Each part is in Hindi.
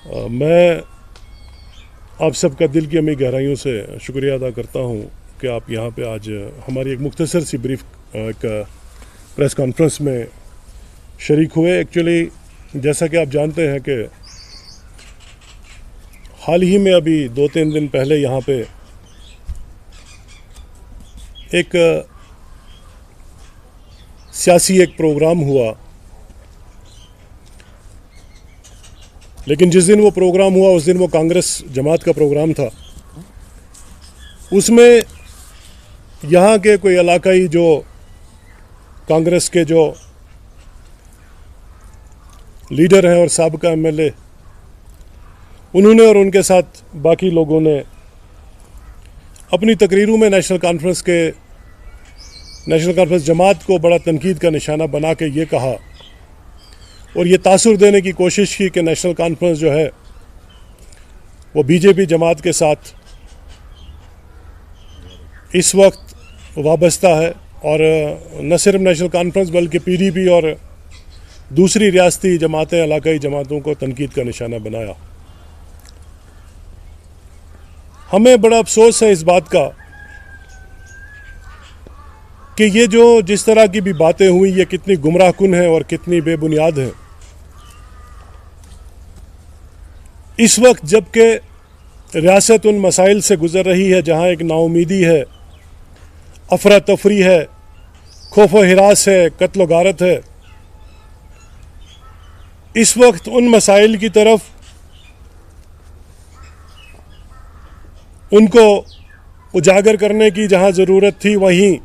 मैं आप सबका दिल की अमी गहराइयों से शुक्रिया अदा करता हूं कि आप यहां पे आज हमारी एक मुख्तसर सी ब्रीफ एक प्रेस कॉन्फ्रेंस में शरीक हुए। एक्चुअली जैसा कि आप जानते हैं कि हाल ही में अभी 2-3 दिन पहले यहां पे एक सियासी एक प्रोग्राम हुआ, लेकिन जिस दिन वो प्रोग्राम हुआ उस दिन वो कांग्रेस जमात का प्रोग्राम था। उसमें यहाँ के कोई इलाकाई जो कांग्रेस के जो लीडर हैं और साबका एमएलए, उन्होंने और उनके साथ बाकी लोगों ने अपनी तकरीरों में नेशनल कॉन्फ्रेंस जमात को बड़ा तनकीद का निशाना बना के ये कहा और ये तासुर देने की कोशिश की कि नेशनल कॉन्फ्रेंस जो है वो बीजेपी जमात के साथ इस वक्त वाबस्ता है, और न सिर्फ नेशनल कॉन्फ्रेंस बल्कि पीडीपी और दूसरी रियासती जमातें, इलाकाई जमातों को तनकीद का निशाना बनाया। हमें बड़ा अफसोस है इस बात का कि ये जो जिस तरह की भी बातें हुई ये कितनी गुमराहकुन है और कितनी बेबुनियाद है। इस वक्त जबकि रियासत उन मसाइल से गुजर रही है जहां एक नाउमीदी है, अफरा तफरी है, खौफ व हिरास है, कत्ल गारत है, इस वक्त उन मसाइल की तरफ उनको उजागर करने की जहां ज़रूरत थी, वहीं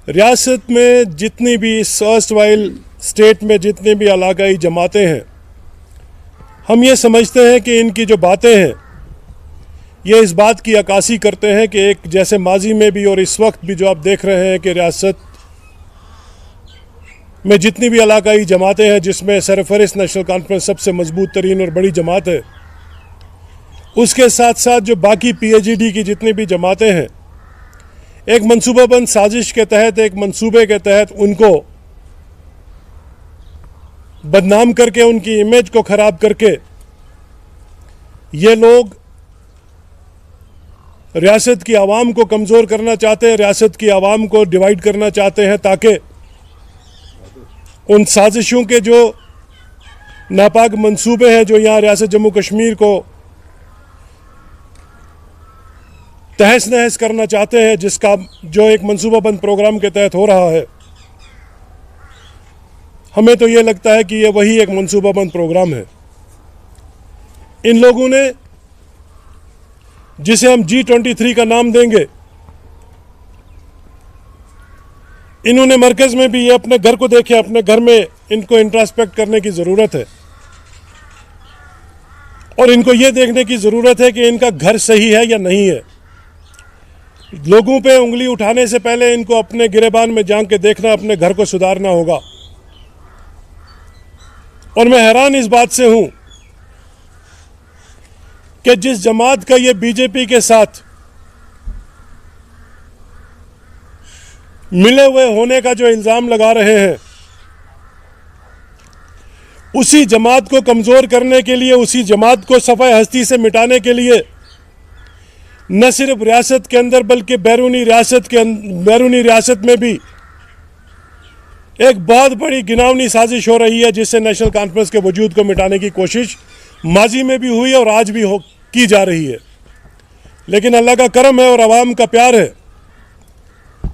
रियासत में जितनी भी फर्स्ट वाइल स्टेट में जितनी भी इलाकाई जमातें हैं, हम ये समझते हैं कि इनकी जो बातें हैं ये इस बात की अक्कासी करते हैं कि एक जैसे माजी में भी और इस वक्त भी जो आप देख रहे हैं कि रियासत में जितनी भी इलाकाई जमातें हैं, जिसमें सरफहरिस्त नेशनल कॉन्फ्रेंस सबसे मजबूत तरीन और बड़ी जमात है, उसके साथ साथ जो बाकी पीएचडी की जितनी भी जमातें हैं, एक मनसूबाबंद साजिश के तहत, एक मंसूबे के तहत उनको बदनाम करके, उनकी इमेज को ख़राब करके ये लोग रियासत की आवाम को कमज़ोर करना चाहते हैं, रियासत की आवाम को डिवाइड करना चाहते हैं, ताकि उन साजिशों के जो नापाक मंसूबे हैं जो यहाँ रियासत जम्मू कश्मीर को तहस नहस करना चाहते हैं, जिसका जो एक मंसूबाबंद प्रोग्राम के तहत हो रहा है, हमें तो ये लगता है कि ये वही एक मंसूबाबंद प्रोग्राम है। इन लोगों ने, जिसे हम G23 का नाम देंगे, इन्होंने मरकज़ में भी ये अपने घर को देखे, अपने घर में इनको इंट्रोस्पेक्ट करने की ज़रूरत है और इनको ये देखने की ज़रूरत है कि इनका घर सही है या नहीं है। लोगों पे उंगली उठाने से पहले इनको अपने गिरेबान में झांक के देखना, अपने घर को सुधारना होगा। और मैं हैरान इस बात से हूं कि जिस जमात का ये बीजेपी के साथ मिले हुए होने का जो इल्ज़ाम लगा रहे हैं, उसी जमात को कमज़ोर करने के लिए, उसी जमात को सफ़ाए हस्ती से मिटाने के लिए न सिर्फ रियासत के अंदर बल्कि बैरूनी रियासत में भी एक बहुत बड़ी गिनावनी साजिश हो रही है, जिससे नेशनल कॉन्फ्रेंस के वजूद को मिटाने की कोशिश माजी में भी हुई और आज भी की जा रही है। लेकिन अल्लाह का करम है और आवाम का प्यार है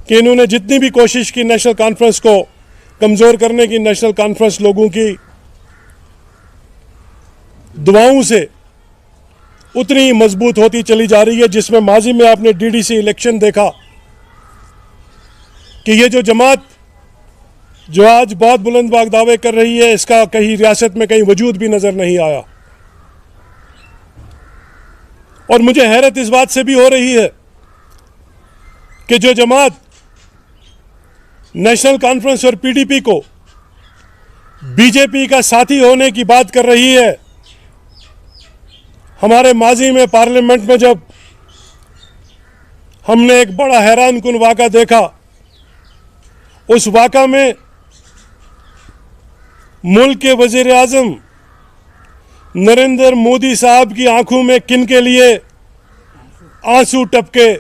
कि इन्होंने जितनी भी कोशिश की नेशनल कॉन्फ्रेंस को कमज़ोर करने की, नेशनल कॉन्फ्रेंस लोगों की दुआओं से उतनी ही मजबूत होती चली जा रही है। जिसमें माजी में आपने डीडीसी इलेक्शन देखा कि ये जो जमात जो आज बहुत बुलंद दावे कर रही है, इसका कहीं रियासत में कहीं वजूद भी नजर नहीं आया। और मुझे हैरत इस बात से भी हो रही है कि जो जमात नेशनल कॉन्फ्रेंस और पीडीपी को बीजेपी का साथी होने की बात कर रही है, हमारे माजी में पार्लियामेंट में जब हमने एक बड़ा हैरान कुन वाक़ा देखा, उस वाक़ा में मुल्क के वज़ीर आज़म नरेंद्र मोदी साहब की आंखों में किन के लिए आंसू टपके,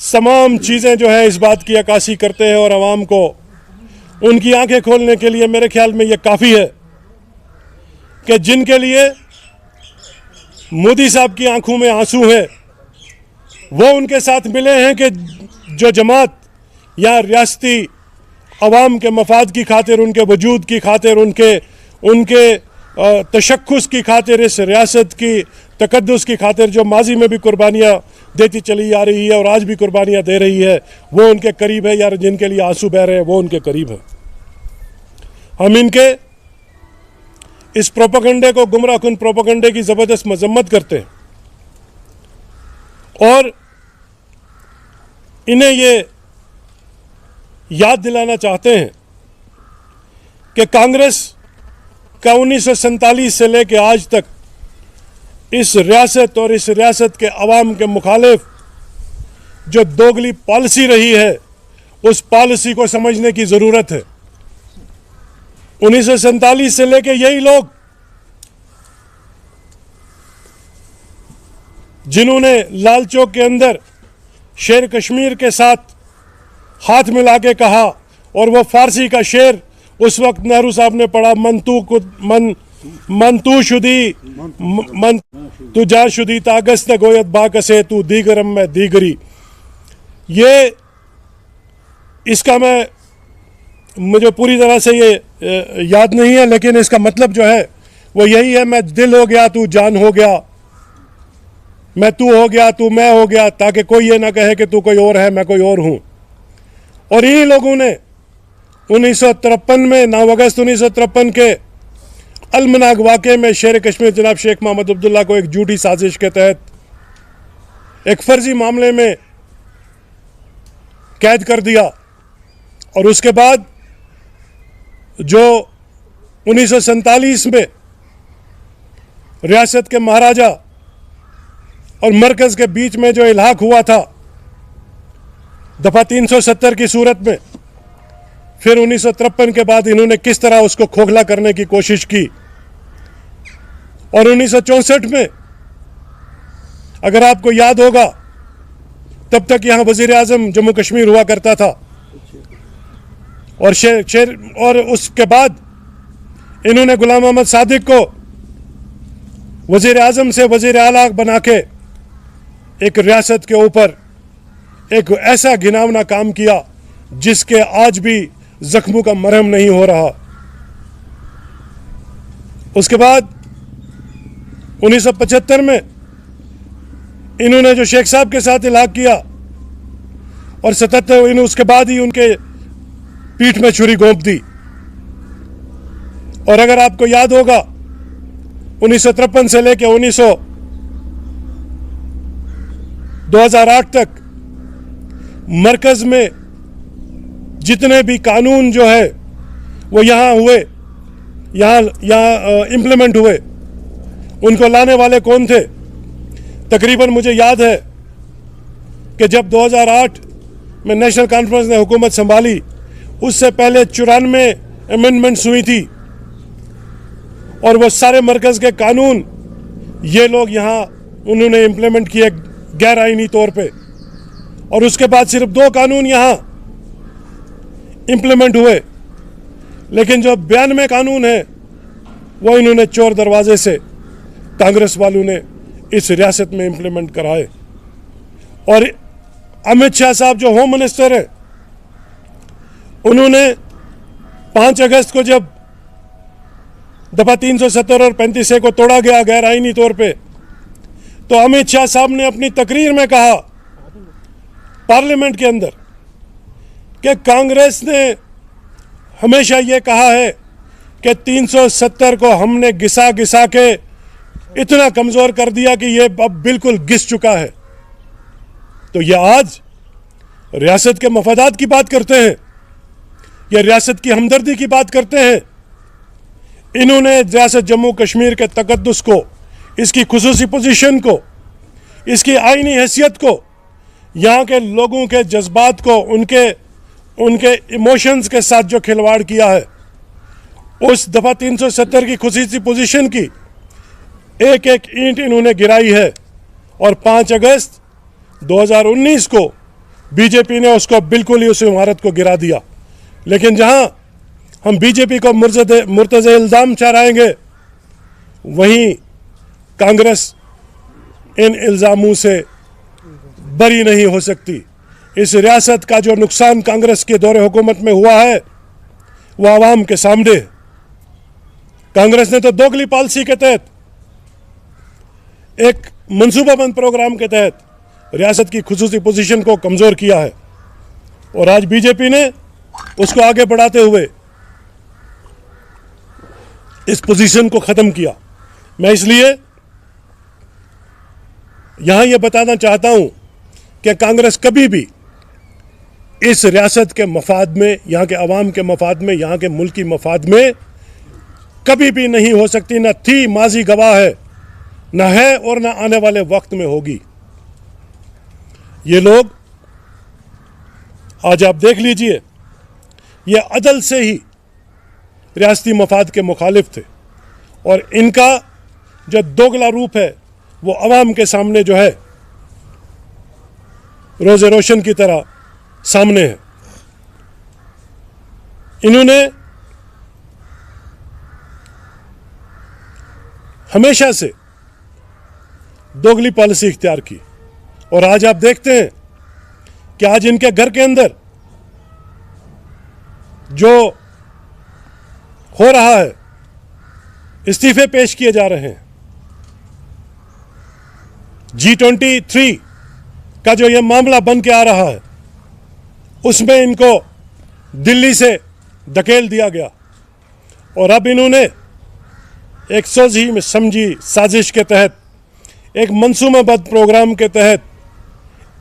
तमाम चीज़ें जो है इस बात की अक्कासी करते हैं। और आवाम को उनकी आंखें खोलने के लिए मेरे ख्याल में ये काफ़ी है कि जिनके लिए मोदी साहब की आंखों में आंसू है वो उनके साथ मिले हैं कि जो जमात या रियासती अवाम के मफाद की खातिर, उनके वजूद की खातिर, उनके तशक्कुस की खातिर, इस रियासत की तकद्दुस की खातिर जो माजी में भी कुर्बानियाँ देती चली आ रही है और आज भी कुर्बानियाँ दे रही है, वो उनके करीब है। या जिनके लिए आंसू बह रहे हैं वो उनके करीब है। हम इनके इस प्रोपेगेंडे को, गुमराहकुन प्रोपेगेंडे की ज़बरदस्त मजम्मत करते हैं और इन्हें ये याद दिलाना चाहते हैं कि कांग्रेस का 1947 से लेकर आज तक इस रियासत और इस रियासत के अवाम के मुखालिफ जो दोगली पॉलिसी रही है, उस पॉलिसी को समझने की ज़रूरत है। 1947 से लेकर यही लोग जिन्होंने लाल चौक के अंदर शेर कश्मीर के साथ हाथ मिला के कहा, और वो फारसी का शेर उस वक्त नेहरू साहब ने पढ़ा, मन तू शुदी मन तू जा शुदी तागस न गोयत बाकसे तू दीगरम में दीगरी। ये इसका मुझे पूरी तरह से ये याद नहीं है, लेकिन इसका मतलब जो है वो यही है, मैं दिल हो गया तू जान हो गया, मैं तू हो गया तू मैं हो गया, ताकि कोई ये ना कहे कि तू कोई और है मैं कोई और हूँ। और इन्हीं लोगों ने 1953 में 9 अगस्त 1953 के अलमनाग वाक़े में शेर कश्मीर जनाब शेख मोहम्मद अब्दुल्ला को एक झूठी साजिश के तहत एक फर्जी मामले में कैद कर दिया। और उसके बाद जो 1947 में रियासत के महाराजा और मरकज़ के बीच में जो इल्हाक हुआ था दफ़ा 370 की सूरत में, फिर 1953 के बाद इन्होंने किस तरह उसको खोखला करने की कोशिश की। और 1964 में अगर आपको याद होगा, तब तक यहाँ वज़ीर आज़म जम्मू कश्मीर हुआ करता था, और उसके बाद इन्होंने गुलाम अहमद सादिक को वज़ीर आज़म से वज़ीर आला बना के एक रियासत के ऊपर एक ऐसा घिनौना काम किया जिसके आज भी जख्मों का मरहम नहीं हो रहा। उसके बाद 1975 में इन्होंने जो शेख साहब के साथ इलाक़ किया, और 77 उसके बाद ही उनके पीठ में छुरी घोंप दी। और अगर आपको याद होगा 1953 से लेकर 2008 तक मरकज़ में जितने भी कानून जो है वो यहाँ इम्प्लीमेंट हुए, उनको लाने वाले कौन थे? तकरीबन मुझे याद है कि जब 2008 में नेशनल कॉन्फ्रेंस ने हुकूमत संभाली, उससे पहले 94 अमेंडमेंट्स हुई थी, और वो सारे मरकज़ के कानून ये लोग यहाँ उन्होंने इम्प्लीमेंट किए गैर आईनी तौर पे। और उसके बाद सिर्फ 2 कानून यहाँ इम्प्लीमेंट हुए, लेकिन जो 92 कानून है वो इन्होंने चोर दरवाजे से कांग्रेस वालों ने इस रियासत में इम्प्लीमेंट कराए। और अमित शाह साहब जो होम मिनिस्टर है, उन्होंने 5 अगस्त को जब दफ़ा 370 और 35 को तोड़ा गया गैर आईनी तौर पे, तो अमित शाह साहब ने अपनी तकरीर में कहा पार्लियामेंट के अंदर कि कांग्रेस ने हमेशा ये कहा है कि 370 को हमने घिसा घिसा के इतना कमज़ोर कर दिया कि ये अब बिल्कुल घिस चुका है। तो ये आज रियासत के मफादात की बात करते हैं, या रियासत की हमदर्दी की बात करते हैं। इन्होंने रियासत जम्मू कश्मीर के तकद्दुस को, इसकी खुसूसी पोजीशन को, इसकी आईनी हैसियत को, यहाँ के लोगों के जज्बात को, उनके इमोशंस के साथ जो खिलवाड़ किया है, उस दफ़ा 370 की खुसूसी पोजीशन की एक एक ईंट इन्होंने गिराई है और 5 अगस्त 2019 को बीजेपी ने उसको बिल्कुल ही उस इमारत को गिरा दिया। लेकिन जहां हम बीजेपी को मुर्तज़े इल्ज़ाम ठहराएंगे, वहीं कांग्रेस इन इल्ज़ामों से बरी नहीं हो सकती। इस रियासत का जो नुकसान कांग्रेस के दौरे हुकूमत में हुआ है वो आवाम के सामने है। कांग्रेस ने तो दोगली पॉलिसी के तहत, एक मंसूबाबंद प्रोग्राम के तहत रियासत की खुसूसी पोजीशन को कमज़ोर किया है और आज बीजेपी ने उसको आगे बढ़ाते हुए इस पोजीशन को ख़त्म किया। मैं इसलिए यहां यह बताना चाहता हूं कि कांग्रेस कभी भी इस रियासत के मफाद में, यहाँ के अवाम के मफाद में, यहाँ के मुल्की मफाद में कभी भी नहीं हो सकती। न थी, माजी गवाह है, न है और न आने वाले वक्त में होगी। ये लोग आज आप देख लीजिए, ये अदल से ही रियासती मफाद के मुखालिफ थे और इनका जो दोगला रूप है वो अवाम के सामने जो है रोज़े रोशन की तरह सामने है। इन्होंने हमेशा से दोगली पॉलिसी इख्तियार की और आज आप देखते हैं कि आज इनके घर के अंदर जो हो रहा है, इस्तीफे पेश किए जा रहे हैं। G23 का जो ये मामला बन के आ रहा है, उसमें इनको दिल्ली से धकेल दिया गया और अब इन्होंने एक सोची में समझी साजिश के तहत, एक मंसूबाबद्ध प्रोग्राम के तहत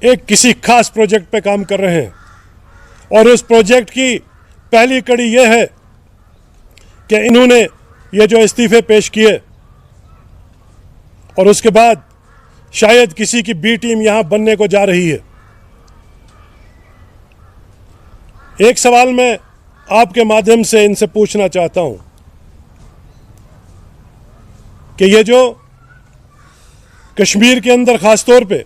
एक किसी खास प्रोजेक्ट पे काम कर रहे हैं और उस प्रोजेक्ट की पहली कड़ी यह है कि इन्होंने ये जो इस्तीफे पेश किए और उसके बाद शायद किसी की बी टीम यहां बनने को जा रही है। एक सवाल मैं आपके माध्यम से इनसे पूछना चाहता हूं कि ये जो कश्मीर के अंदर खास तौर पे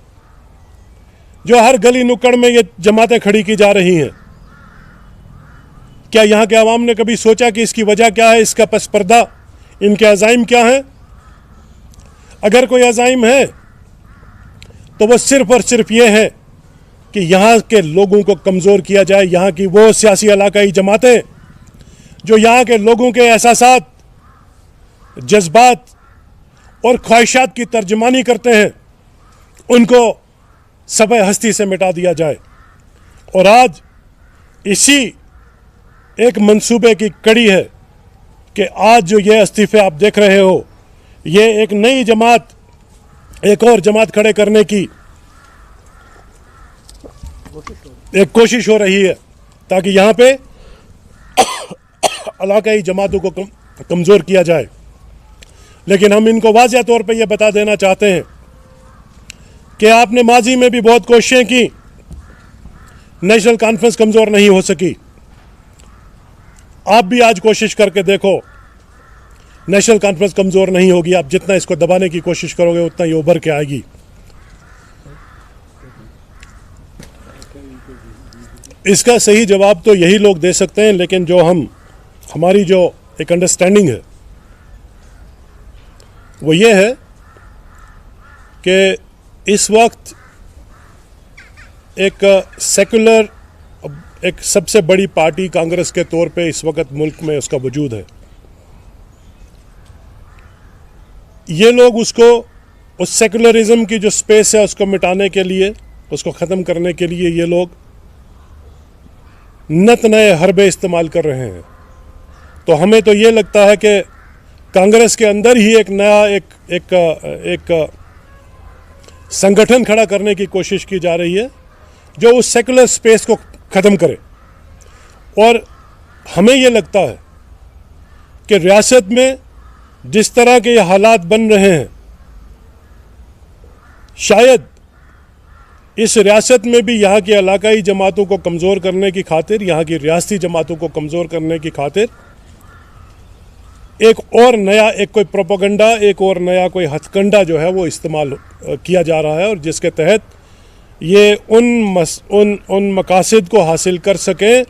जो हर गली नुक्कड़ में ये जमातें खड़ी की जा रही हैं, क्या यहाँ के अवाम ने कभी सोचा कि इसकी वजह क्या है, इसका पस पर्दा, इनके अज़ाइम क्या हैं? अगर कोई अज़ाइम है तो वो सिर्फ और सिर्फ ये है कि यहाँ के लोगों को कमज़ोर किया जाए। यहाँ की वो सियासी इलाकाई जमातें जो यहाँ के लोगों के एहसासात, जज्बात और ख्वाहिशात की तर्जमानी करते हैं, उनको सफ़े हस्ती से मिटा दिया जाए। और आज इसी एक मंसूबे की कड़ी है कि आज जो ये इस्तीफे आप देख रहे हो, ये एक नई जमात, एक और जमात खड़े करने की एक कोशिश हो रही है ताकि यहाँ पे इलाकाई जमातों को कमज़ोर किया जाए। लेकिन हम इनको वाज़ेह तौर पे ये बता देना चाहते हैं कि आपने माजी में भी बहुत कोशिशें की, नेशनल कॉन्फ्रेंस कमज़ोर नहीं हो सकी। आप भी आज कोशिश करके देखो, नेशनल कॉन्फ्रेंस कमज़ोर नहीं होगी। आप जितना इसको दबाने की कोशिश करोगे उतना ये उभर के आएगी। इसका सही जवाब तो यही लोग दे सकते हैं, लेकिन जो हमारी जो एक अंडरस्टैंडिंग है वो ये है कि इस वक्त एक सेकुलर, एक सबसे बड़ी पार्टी कांग्रेस के तौर पे इस वक्त मुल्क में उसका वजूद है। ये लोग उसको, उस सेकुलरिज्म की जो स्पेस है उसको मिटाने के लिए, उसको ख़त्म करने के लिए ये लोग नत नए हरबे इस्तेमाल कर रहे हैं। तो हमें तो ये लगता है कि कांग्रेस के अंदर ही एक नया एक संगठन खड़ा करने की कोशिश की जा रही है जो उस सेकुलर स्पेस को ख़त्म करे। और हमें ये लगता है कि रियासत में जिस तरह के ये हालात बन रहे हैं, शायद इस रियासत में भी यहाँ की इलाकाई जमातों को कमज़ोर करने की खातिर, यहाँ की रियासती जमातों को कमज़ोर करने की खातिर एक और नया एक कोई प्रोपेगेंडा, एक और नया कोई हथकंडा जो है वो इस्तेमाल किया जा रहा है, और जिसके तहत ये उन मकासद को हासिल कर सकें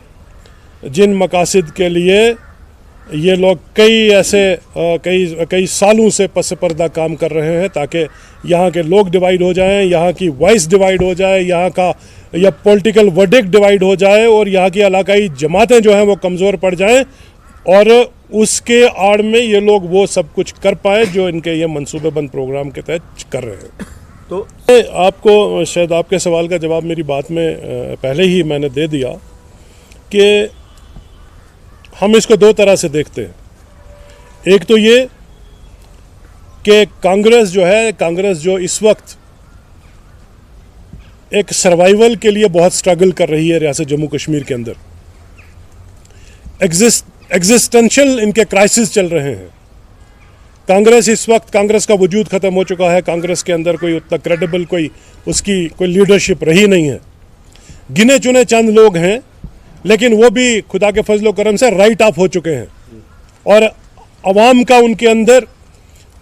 जिन मकासद के लिए ये लोग कई सालों से पस पर्दा काम कर रहे हैं, ताकि यहाँ के लोग डिवाइड हो जाएं, यहाँ की वॉइस डिवाइड हो जाए, यहाँ का या पॉलिटिकल वर्डिक्ट डिवाइड हो जाए, और यहाँ की इलाकाई जमातें जो हैं वो कमज़ोर पड़ जाएं, और उसके आड़ में ये लोग वो सब कुछ कर पाए जो इनके ये मंसूबेबंद प्रोग्राम के तहत कर रहे हैं। तो आपको शायद आपके सवाल का जवाब मेरी बात में पहले ही मैंने दे दिया कि हम इसको दो तरह से देखते हैं। एक तो ये कि कांग्रेस जो इस वक्त एक सर्वाइवल के लिए बहुत स्ट्रगल कर रही है रियासत जम्मू कश्मीर के अंदर, एग्जिस्टेंशियल इनके क्राइसिस चल रहे हैं। कांग्रेस इस वक्त, कांग्रेस का वजूद ख़त्म हो चुका है, कांग्रेस के अंदर कोई उतना क्रेडिबल उसकी कोई लीडरशिप रही नहीं है। गिने चुने चंद लोग हैं, लेकिन वो भी खुदा के फजलो करम से राइट ऑफ हो चुके हैं, और अवाम का उनके अंदर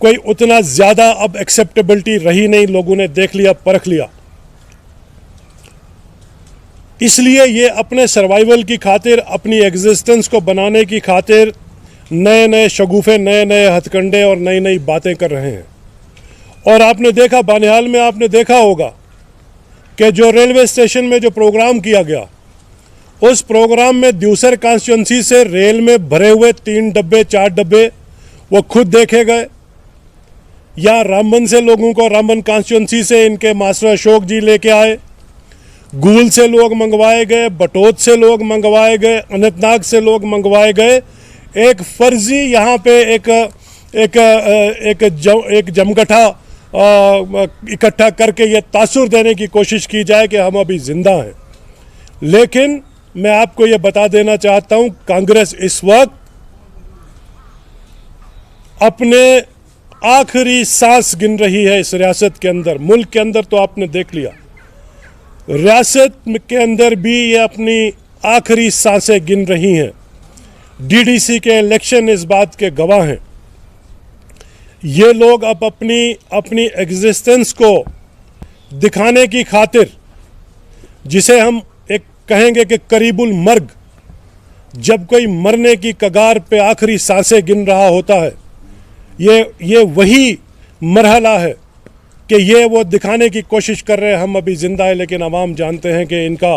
कोई उतना ज़्यादा अब एक्सेप्टेबिलिटी रही नहीं, लोगों ने देख लिया, परख लिया। इसलिए ये अपने सर्वाइवल की खातिर, अपनी एग्जिस्टेंस को बनाने की खातिर नए नए शगुफे, नए नए हथकंडे और नई नई बातें कर रहे हैं। और आपने देखा, बानिहाल में आपने देखा होगा कि जो रेलवे स्टेशन में जो प्रोग्राम किया गया, उस प्रोग्राम में द्यूसर कॉन्स्टिट्यूंसी से रेल में भरे हुए 3 डब्बे 4 डब्बे वो खुद देखे गए, या रामबन से लोगों को, रामबन कॉन्स्टिट्यूंसी से इनके मास्टर अशोक जी लेके आए, गूल से लोग मंगवाए गए, बटोत से लोग मंगवाए गए, अनंतनाग से लोग मंगवाए गए। एक फर्जी यहाँ पे एक जमगठा इकट्ठा करके ये तासुर देने की कोशिश की जाए कि हम अभी जिंदा हैं। लेकिन मैं आपको ये बता देना चाहता हूं, कांग्रेस इस वक्त अपने आखिरी सांस गिन रही है इस रियासत के अंदर। मुल्क के अंदर तो आपने देख लिया, रियासत के अंदर भी ये अपनी आखिरी सांसें गिन रही हैं। डीडीसी के इलेक्शन इस बात के गवाह हैं। ये लोग अब अपनी एग्जिस्टेंस को दिखाने की खातिर, जिसे हम एक कहेंगे कि करीबुल मर्ग, जब कोई मरने की कगार पे आखिरी सांसें गिन रहा होता है, ये वही मरहला है कि ये वो दिखाने की कोशिश कर रहे हैं हम अभी जिंदा है, लेकिन आवाम जानते हैं कि इनका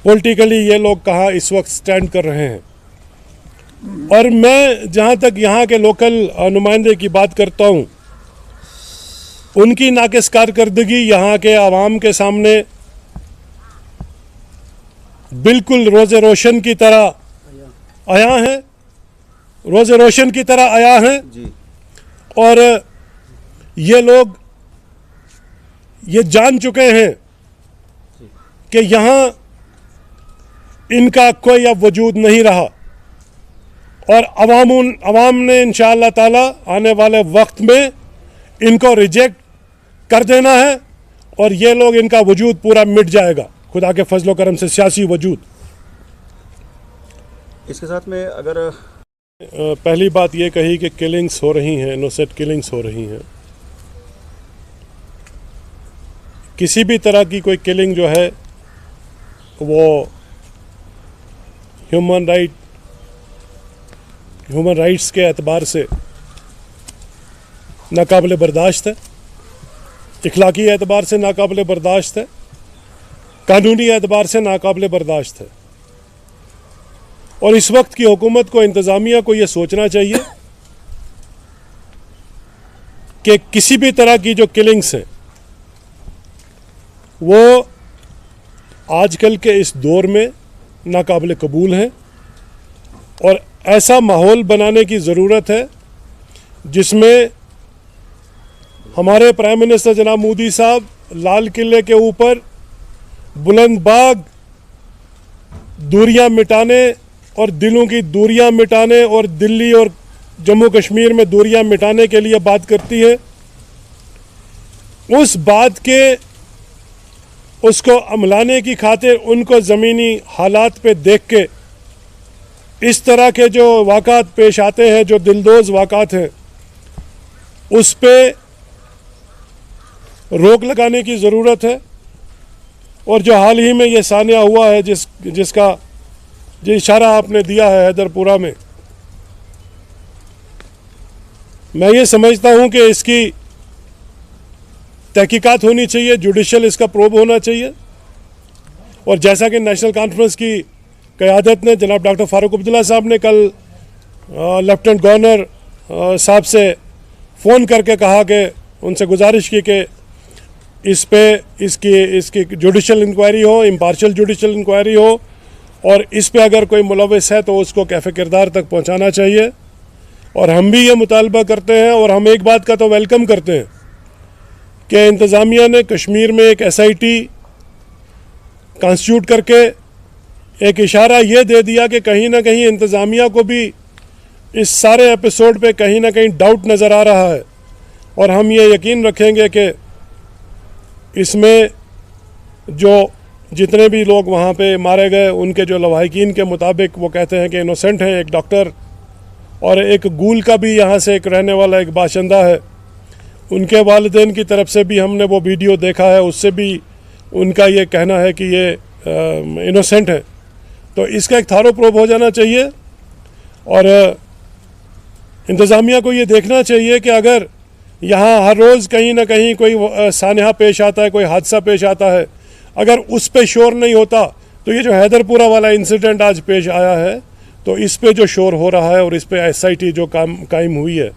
पॉलिटिकली ये लोग कहाँ इस वक्त स्टैंड कर रहे हैं। और मैं जहाँ तक यहाँ के लोकल नुमाइंदे की बात करता हूँ, उनकी नाकिस कारकर्दगी यहाँ के आवाम के सामने बिल्कुल रोज़े रोशन की तरह आया है, रोज़े रोशन की तरह आया है। और ये लोग ये जान चुके हैं कि यहाँ इनका कोई अब वजूद नहीं रहा, और अवाम ने इंशाअल्लाह ताला आने वाले वक्त में इनको रिजेक्ट कर देना है, और ये लोग, इनका वजूद पूरा मिट जाएगा खुदा के फजलो करम से, सियासी वजूद। इसके साथ में अगर पहली बात ये कही कि किलिंग्स हो रही हैं, इनोसेंट किलिंग्स हो रही हैं। किसी भी तरह की कोई किलिंग जो है वो ह्यूमन राइट्स के एतबार से नाकाबिल बर्दाश्त है, इखलाकी एतबार से नाकाबिल बर्दाश्त है, कानूनी एतबार से नाकाबिल बर्दाश्त है। और इस वक्त की हुकूमत को, इंतज़ामिया को ये सोचना चाहिए कि किसी भी तरह की जो किलिंग्स हैं वो आजकल के इस दौर में नाकाबिल कबूल हैं, और ऐसा माहौल बनाने की ज़रूरत है जिसमें हमारे प्राइम मिनिस्टर जनाब मोदी साहब लाल किले के ऊपर बुलंद बाग दूरियां मिटाने और दिलों की दूरियां मिटाने और दिल्ली और जम्मू कश्मीर में दूरियां मिटाने के लिए बात करती है। उस बात के उसको अमलाने की खातिर उनको ज़मीनी हालात पे देख के इस तरह के जो वाक़ात पेश आते हैं, जो दिलदोज़ वाक़ात हैं, उस पे रोक लगाने की ज़रूरत है। और जो हाल ही में ये सानिया हुआ है, जिसका जो इशारा आपने दिया है हैदरपुरा में, मैं ये समझता हूँ कि इसकी तहकीकात होनी चाहिए, जुडिशल इसका प्रोब होना चाहिए। और जैसा कि नेशनल कॉन्फ्रेंस की क़यादत ने, जनाब डॉक्टर फारूक अब्दुल्ला साहब ने कल लेफ्टिनेंट गवर्नर साहब से फ़ोन करके कहा कि उनसे गुजारिश की कि इस पे इसकी जुडिशल इंक्वायरी हो, इम्पार्शल जुडिशल इंक्वायरी हो, और इस पे अगर कोई मुलविस है तो उसको कैफ़े किरदार तक पहुंचाना चाहिए। और हम भी ये मुतालबा करते हैं, और हम एक बात का तो वेलकम करते हैं कि इंतज़ामिया ने कश्मीर में एक SIT कॉन्स्टिट्यूट करके एक इशारा ये दे दिया कि कहीं ना कहीं इंतज़ामिया को भी इस सारे एपिसोड पे कहीं ना कहीं डाउट नज़र आ रहा है। और हम ये यकीन रखेंगे कि इसमें जो जितने भी लोग वहाँ पे मारे गए, उनके जो लवाहिकीन के मुताबिक वो कहते हैं कि इनोसेंट हैं, एक डॉक्टर और एक गूल का भी यहाँ से एक रहने वाला एक बाशिंदा है। उनके वालिदैन की तरफ से भी हमने वो वीडियो देखा है, उससे भी उनका ये कहना है कि ये इनोसेंट है। तो इसका एक थारो प्रोब हो जाना चाहिए। और इंतज़ामिया को ये देखना चाहिए कि अगर यहाँ हर रोज़ कहीं ना कहीं कोई सानहा पेश आता है, कोई हादसा पेश आता है, अगर उस पे शोर नहीं होता, तो ये जो हैदरपुरा वाला इंसिडेंट आज पेश आया है, तो इस पे जो शोर हो रहा है और इस पे SIT जो कायम हुई है,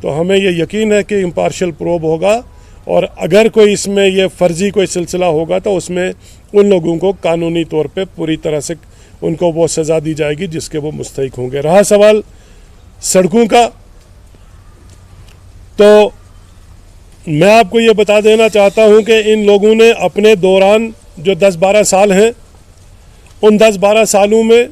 तो हमें ये यकीन है कि इम्पार्शल प्रोब होगा। और अगर कोई इसमें ये फ़र्ज़ी कोई सिलसिला होगा तो उसमें उन लोगों को कानूनी तौर पे पूरी तरह से उनको वो सज़ा दी जाएगी जिसके वो मुस्तहिक होंगे। रहा सवाल सड़कों का, तो मैं आपको ये बता देना चाहता हूँ कि इन लोगों ने अपने दौरान जो 10-12 साल हैं, उन 10-12 सालों में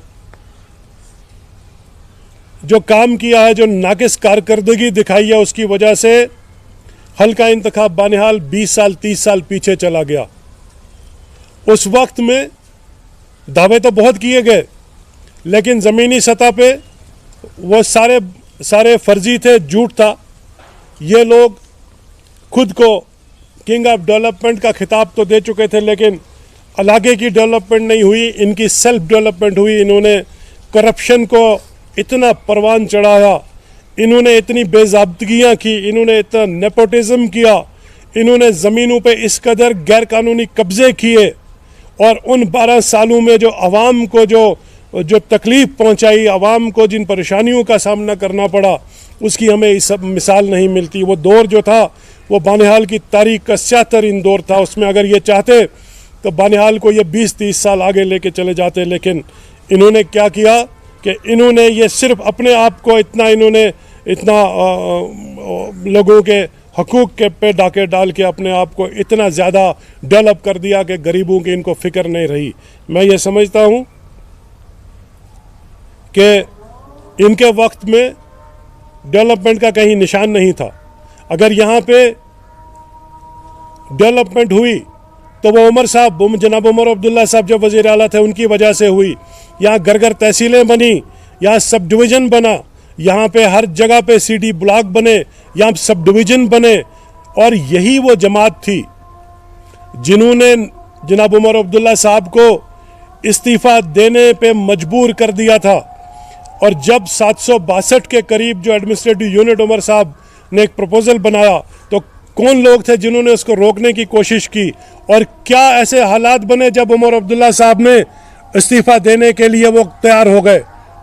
जो काम किया है, जो नाकिस कारकर्दगी दिखाई है, उसकी वजह से हल्का इंतखाब बानिहाल 20 साल 30 साल पीछे चला गया। उस वक्त में दावे तो बहुत किए गए, लेकिन ज़मीनी सतह पे वो सारे फर्जी थे, झूठ था। ये लोग खुद को किंग ऑफ डेवलपमेंट का खिताब तो दे चुके थे, लेकिन इलाके की डेवलपमेंट नहीं हुई, इनकी सेल्फ डेवलपमेंट हुई। इन्होंने करप्शन को इतना परवान चढ़ाया, इन्होंने इतनी बेज़ाब्तगियाँ की, इन्होंने इतना नेपोटिज़म किया, इन्होंने ज़मीनों पे इस कदर गैरकानूनी कब्ज़े किए। और उन 12 सालों में जो आवाम को जो तकलीफ़ पहुँचाई, आवाम को जिन परेशानियों का सामना करना पड़ा, उसकी हमें इस सब मिसाल नहीं मिलती। वो दौर जो था वो बानिहाल की तारीख का स्यातरीन दौर था। उसमें अगर ये चाहते तो बानिहाल को ये 20-30 साल आगे लेके चले जाते, लेकिन इन्होंने क्या किया कि इन्होंने ये सिर्फ अपने आप को इतना लोगों के हकूक़ के पे डाके डाल के अपने आप को इतना ज़्यादा डेवलप कर दिया कि गरीबों की इनको फ़िक्र नहीं रही। मैं ये समझता हूँ कि इनके वक्त में डेवलपमेंट का कहीं निशान नहीं था। अगर यहाँ पे डेवलपमेंट हुई तो वो उमर साहब, जनाब उमर अब्दुल्ला साहब जब वज़ीर आला थे, उनकी वजह से हुई। यहाँ घर तहसीलें बनी, यहाँ सब डिवीज़न बना, यहाँ पे हर जगह पे CD ब्लॉक बने, यहाँ सब डिवीज़न बने। और यही वो जमात थी जिन्होंने जनाब उमर अब्दुल्ला साहब को इस्तीफ़ा देने पे मजबूर कर दिया था। और जब 762 के करीब जो एडमिनिस्ट्रेटिव यूनिट उमर साहब ने एक प्रपोज़ल बनाया, तो कौन लोग थे जिन्होंने उसको रोकने की कोशिश की, और क्या ऐसे हालात बने जब उमर अब्दुल्ला साहब ने इस्तीफ़ा देने के लिए वो तैयार हो गए?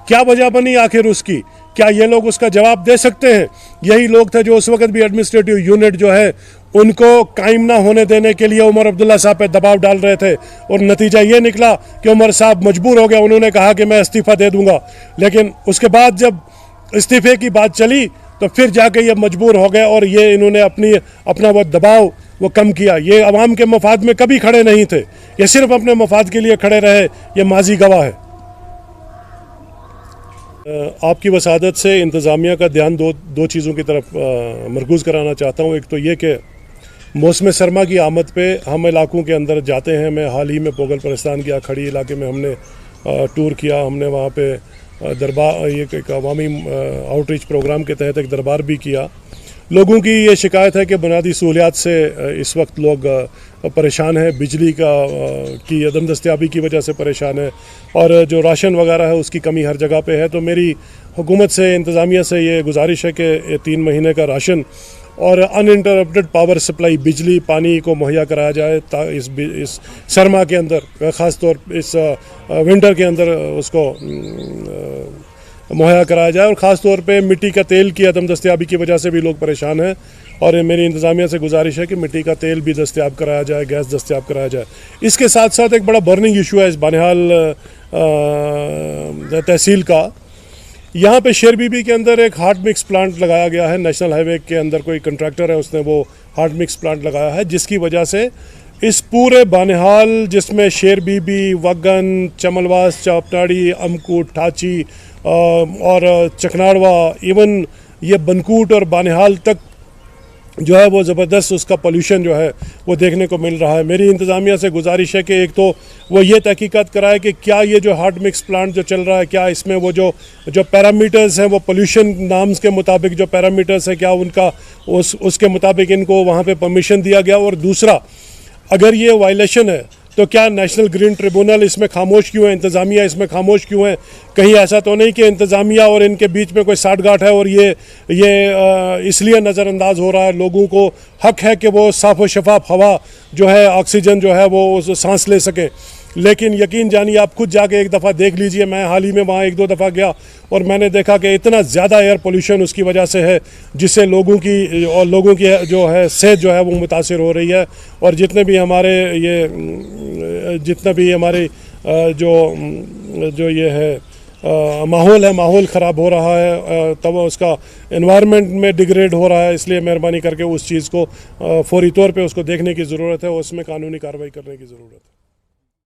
क्या वजह बनी आखिर उसकी? क्या ये लोग उसका जवाब दे सकते हैं? यही लोग थे जो उस वक्त भी एडमिनिस्ट्रेटिव यूनिट जो है उनको कायम ना होने देने के लिए उमर अब्दुल्ला साहब पे दबाव डाल रहे थे। और नतीजा ये निकला कि उमर साहब मजबूर हो गए, उन्होंने कहा कि मैं इस्तीफ़ा दे दूंगा। लेकिन उसके बाद जब इस्तीफ़े की बात चली तो फिर जाके ये मजबूर हो गए और ये इन्होंने अपना वो दबाव वो कम किया। ये अवाम के मफाद में कभी खड़े नहीं थे, ये सिर्फ अपने मफाद के लिए खड़े रहे, ये माजी गवाह है। आपकी वसादत से इंतज़ामिया का ध्यान दो चीज़ों की तरफ मरकूज़ कराना चाहता हूँ। एक तो ये कि मौसम सरमा की आमद पे हम इलाकों के अंदर जाते हैं। मैं हाल ही में पोगल परस्तान के खड़ी इलाके में हमने टूर किया, हमने वहाँ पे दरबार, ये एक अवामी आउटरीच प्रोग्राम के तहत एक दरबार भी किया। लोगों की ये शिकायत है कि बुनियादी सहूलियात से इस वक्त लोग परेशान हैं, बिजली की अदम दस्तयाबी की वजह से परेशान है, और जो राशन वगैरह है उसकी कमी हर जगह पे है। तो मेरी हुकूमत से, इंतज़ामिया से ये गुजारिश है कि 3 महीने का राशन और अनइंटरप्टेड पावर सप्लाई, बिजली पानी को मुहैया कराया जाए, इस सरमा के अंदर, ख़ास तौर इस विंटर के अंदर उसको मुहैया कराया जाए। और ख़ास तौर पे मिट्टी का तेल की अदम दस्तयाबी की वजह से भी लोग परेशान हैं, और मेरी इंतज़ामिया से गुजारिश है कि मिट्टी का तेल भी दस्तयाब कराया जाए, गैस दस्तयाब कराया जाए। इसके साथ साथ एक बड़ा बर्निंग इशू है इस बानिहाल तहसील का। यहाँ पे शेर बीबी के अंदर एक हार्ड मिक्स प्लांट लगाया गया है। नेशनल हाईवे के अंदर कोई कंट्रैक्टर है, उसने वो हार्ड मिक्स प्लांट लगाया है, जिसकी वजह से इस पूरे बानिहाल, जिसमें शेर बीबी, वगन, चमलवास, चापनाड़ी, अमकूट, ठाची और चकनाड़वा, इवन ये बनकूट और बानिहाल तक जो है वो ज़बरदस्त उसका पोल्यूशन जो है वो देखने को मिल रहा है। मेरी इंतज़ामिया से गुजारिश है कि एक तो वो ये तहकीकात कराए कि क्या ये जो हार्ड मिक्स प्लांट जो चल रहा है, क्या इसमें वो जो पैरामीटर्स हैं, वो पोल्यूशन नाम्स के मुताबिक जो पैरामीटर्स हैं, क्या उनका उसके मुताबिक इनको वहाँ पे परमिशन दिया गया। और दूसरा, अगर ये वायलेशन है तो क्या नेशनल ग्रीन ट्रिब्यूनल इसमें खामोश क्यों है, इंतज़ामिया इसमें खामोश क्यों है? कहीं ऐसा तो नहीं कि इंतज़ामिया और इनके बीच में कोई साठगांठ है और ये इसलिए नज़रअंदाज हो रहा है? लोगों को हक है कि वो साफ़ व शफाफ हवा जो है, ऑक्सीजन जो है वो सांस ले सकें। लेकिन यकीन जानिए, आप खुद जाके एक दफ़ा देख लीजिए। मैं हाल ही में वहाँ 1-2 दफ़ा गया और मैंने देखा कि इतना ज़्यादा एयर पोल्यूशन उसकी वजह से है, जिससे लोगों की जो है सेहत जो है वो मुतासिर हो रही है। और जितने भी हमारे जो ये है माहौल है, माहौल ख़राब हो रहा है, तब उसका एनवायरनमेंट में डिग्रेड हो रहा है। इसलिए मेहरबानी करके उस चीज़ को फौरी तौर पे उसको देखने की ज़रूरत है और उसमें कानूनी कार्रवाई करने की ज़रूरत है।